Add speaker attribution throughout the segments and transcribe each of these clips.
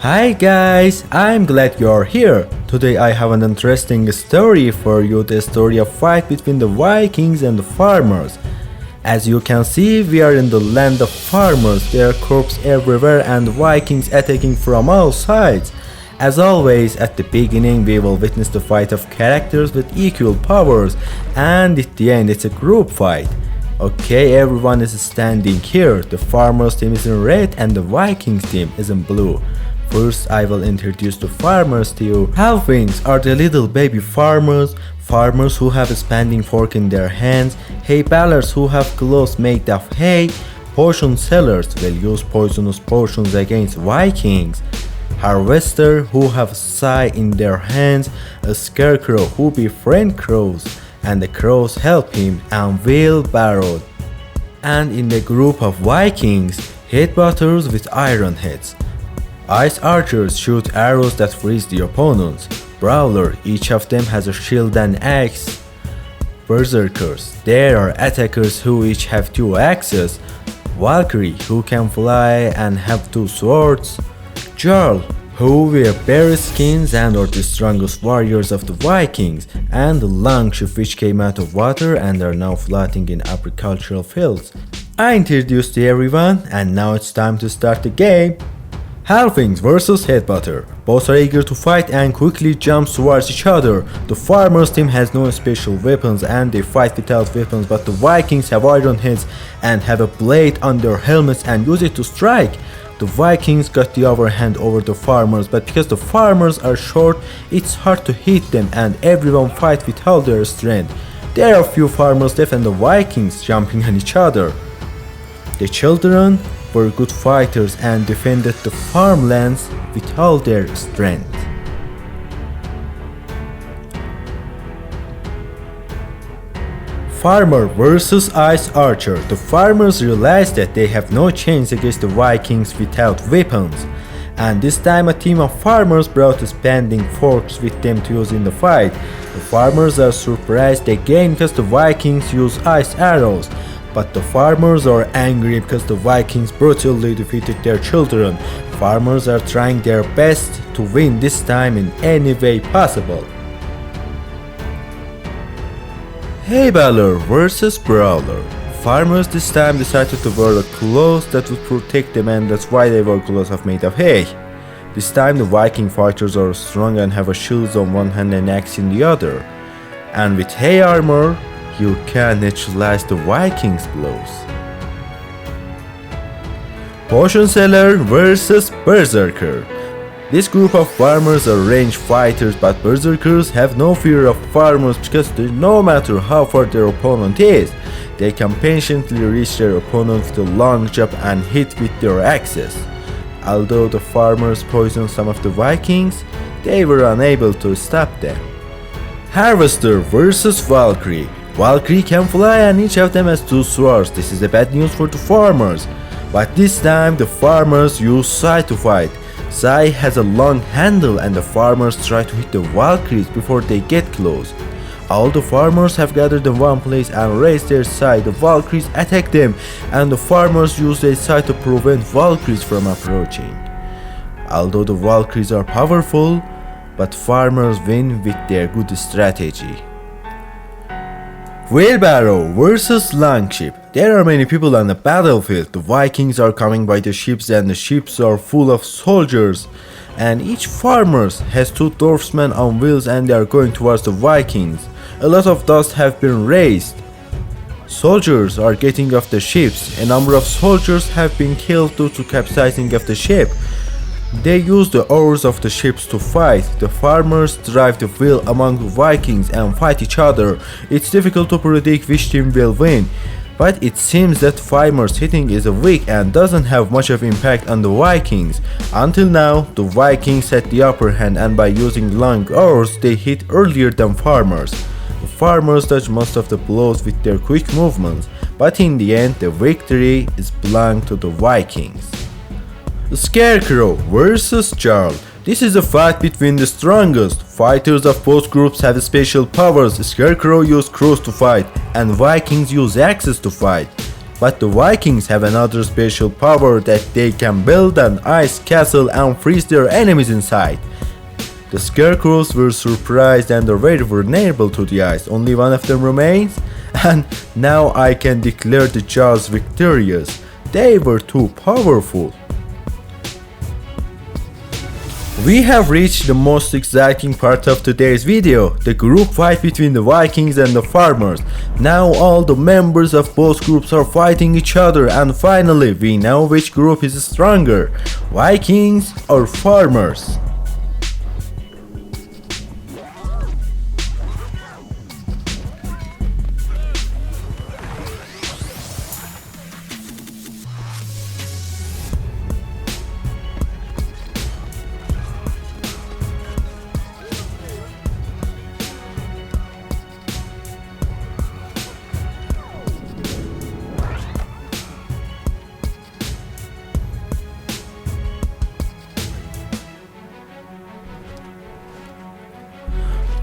Speaker 1: Hi guys, I'm glad you're here. Today I have an interesting story for you, the story of fight between the Vikings and the farmers. As you can see, we are in the land of farmers. There are crops everywhere and Vikings attacking from all sides. As always, at the beginning we will witness the fight of characters with equal powers, and at the end it's a group fight. Okay, everyone is standing here. The farmers team is in red and the Vikings team is in blue. First, I will introduce the farmers to you. Halflings are the little baby farmers who have a spending fork in their hands, hay balers who have clothes made of hay, potion sellers will use poisonous potions against Vikings, harvester who have a scythe in their hands, a scarecrow who befriend crows, and the crows help him, and wheelbarrow. And in the group of Vikings, headbutters with iron heads. Ice archers shoot arrows that freeze the opponents. Brawler, each of them has a shield and axe. Berserkers, there are attackers who each have two axes. Valkyrie, who can fly and have two swords. Jarl, who wear bear skins and are the strongest warriors of the Vikings. And the longship which came out of water and are now floating in agricultural fields. I introduced everyone and now it's time to start the game. Halflings vs Headbutter. Both are eager to fight and quickly jump towards each other. The farmers team has no special weapons and they fight without weapons, but the Vikings have iron heads and have a blade on their helmets and use it to strike. The Vikings got the upper hand over the farmers, but because the farmers are short, it's hard to hit them and everyone fight with all their strength. There are few farmers left and the Vikings jumping on each other. The children were good fighters and defended the farmlands with all their strength. Farmer vs Ice Archer. The farmers realized that they have no chance against the Vikings without weapons, and this time a team of farmers brought spending forks with them to use in the fight. The farmers are surprised again because the Vikings use ice arrows. But the farmers are angry because the Vikings brutally defeated their children. Farmers are trying their best to win this time in any way possible. Hay baler vs Brawler. Farmers this time decided to wear clothes that would protect them, and that's why they wore clothes made of hay. This time the Viking fighters are strong and have a shield on one hand and axe in the other. And with hay armor, you can neutralize the Vikings' blows. Potion Seller vs Berserker. This group of farmers are ranged fighters, but Berserkers have no fear of farmers because no matter how far their opponent is, they can patiently reach their opponent with a long jab and hit with their axes. Although the farmers poisoned some of the Vikings, they were unable to stop them. Harvester vs Valkyrie. Valkyrie can fly and each of them has two swords. This is the bad news for the farmers. But this time the farmers use scythe to fight. Scythe has a long handle and the farmers try to hit the Valkyries before they get close. All the farmers have gathered in one place and raised their scythe. The Valkyries attack them and the farmers use their scythe to prevent Valkyries from approaching. Although the Valkyries are powerful, but farmers win with their good strategy. Wheelbarrow vs Longship. There are many people on the battlefield. The Vikings are coming by the ships and the ships are full of soldiers. And each farmer has two dwarfsmen on wheels and they are going towards the Vikings. A lot of dust have been raised. Soldiers are getting off the ships. A number of soldiers have been killed due to capsizing of the ship. They use the oars of the ships to fight. The farmers drive the wheel among the Vikings and fight each other. It's difficult to predict which team will win, but it seems that farmers hitting is weak and doesn't have much of impact on the Vikings. Until now, the Vikings had the upper hand and by using long oars they hit earlier than farmers. The farmers dodge most of the blows with their quick movements, but in the end the victory is belong to the Vikings. Scarecrow vs Jarl. This is a fight between the strongest. Fighters of both groups have special powers. Scarecrow use crows to fight and Vikings use axes to fight. But the Vikings have another special power that they can build an ice castle and freeze their enemies inside. The scarecrows were surprised and are very vulnerable to the ice. Only one of them remains, and now I can declare the Jaws victorious. They were too powerful. We have reached the most exciting part of today's video, the group fight between the Vikings and the farmers. Now all the members of both groups are fighting each other, and finally we know which group is stronger, Vikings or farmers.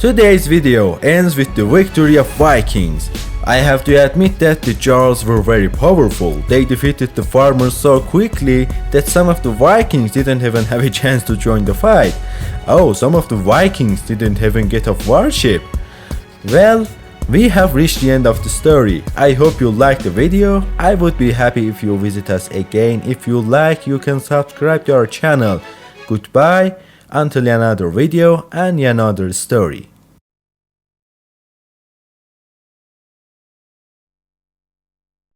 Speaker 1: Today's video ends with the victory of Vikings. I have to admit that the Jarls were very powerful. They defeated the farmers so quickly that some of the Vikings didn't even have a chance to join the fight. Oh, some of the Vikings didn't even get a warship. Well, we have reached the end of the story. I hope you liked the video. I would be happy if you visit us again. If you like, you can subscribe to our channel. Goodbye, until another video and another story.